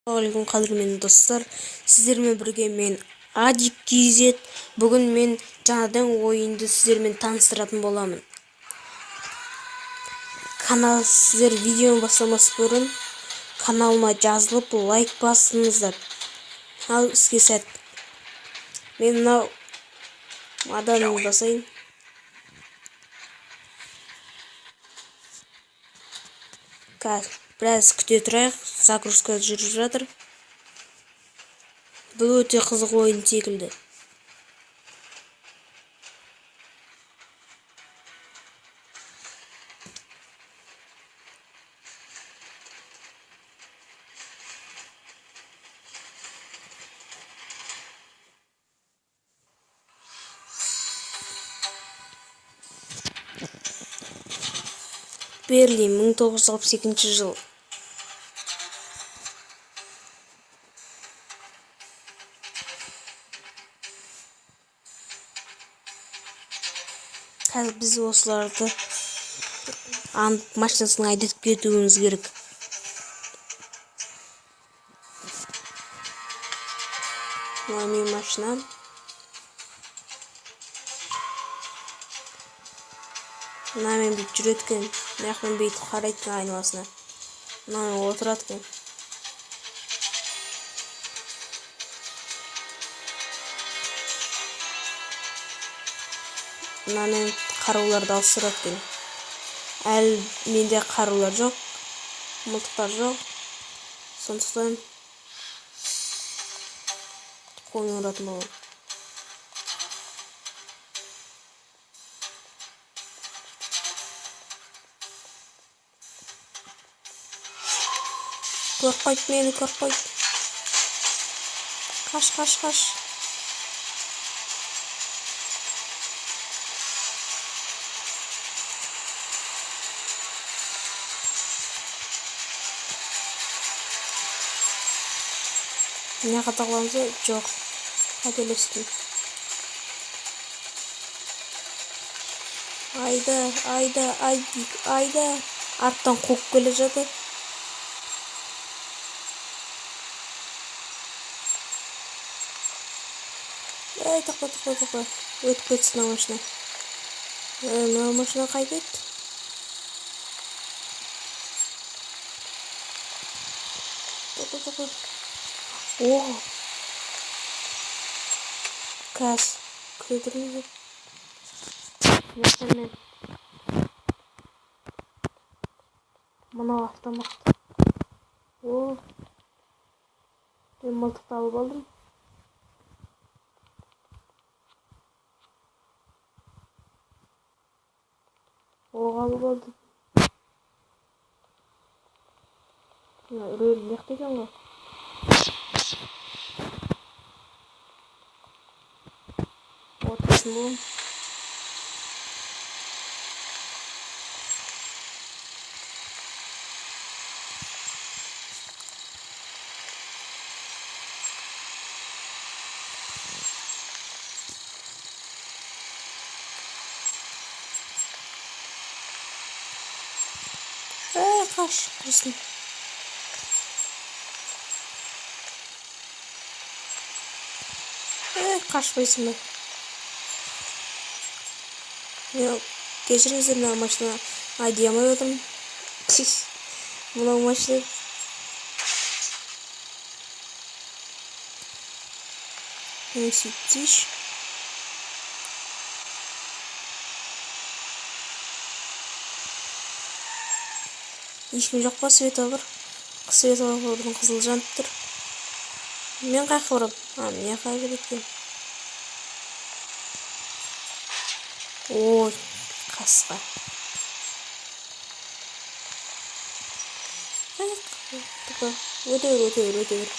Assalamualaikum қадірменді достар, сіздермен бірге мен Адик KZ. Бүгін мен жаңадан ойынды сіздермен таныстыратын боламын. Сіздер видеоны бастамас бұрын каналыма жазылып лайк басыңыздар. Ал іске сәт. Мен мынау адамды басайын. Біраз күте тұрайық, загрузка жүріп жатыр. Бұл өте қызық ойын секілді. Берлин 1962 жыл. Қазір біз осыларды машинасына айдатып кетуіміз керек. Мына менің машинам. Мына мен бүйтіп жүреді екен. Мына бүйтіп қарайды екен айналасына. Мына отырады екен. Мына мен қаруларды ауыстырады екен. Әлі менде қарулар жоқ, мылтықтар жоқ. Сондықтан қолмен ұратын боламын. Көріп мені, көріп қойды. Қаш. Не қатағыламыз ба? Жоқ. Қателестім. Айда. Арттан қуып келе жатыр. Тоқта. Өтіп кетсін мына машина. Мына машина қайтеді. Тоқта. О! Кәс. Көдірмейді. Мәселен. Мынау автомат. О! Мен мылтықты алып алдым. Алып алдым. Рөл неқті екен ғой. Отырсын болым. Қаш, құрсын. Қашпайсың ба? Кешіріңіздер, мына машина айдамай отырмын. Мынау машина. Мен сөйтсейші. Ешкім жоқ па? Светофордың қызыл жанып тұр. Мен қайқа ұрам? Мен қайқа кеткен. Ой, қасқа. Өте бер.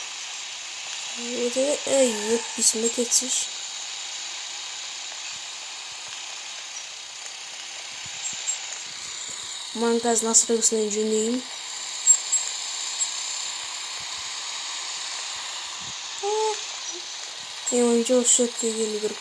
Өтпейсің бе, кетсейші. Маған қазір настройкасынан жөнейін. Мен ойынша осы шөпке келу керек.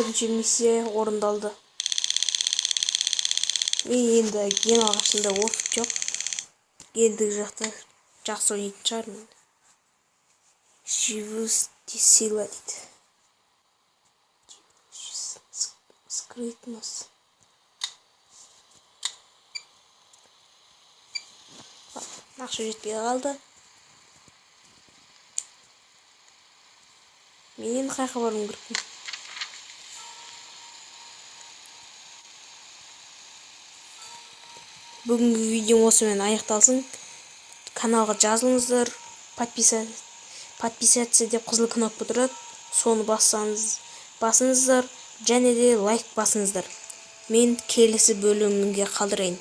Бірінші миссия орындалды. Мен енді ең алғашында опыт жоқ. Ендігі жақта жақсы ойнайтын шығармын. Живучесть сила дейді. Скрытность. Ақша жетпей қалды. Мен енді қайқа баруым керекпін. Бүгінгі видео осымен аяқталсын. Каналға жазылыңыздар. Подписаться деп қызыл кнопка тұрады. Соны басыңыздар. Және де лайк басыңыздар. Мен келесі бөлімге қалдырайын.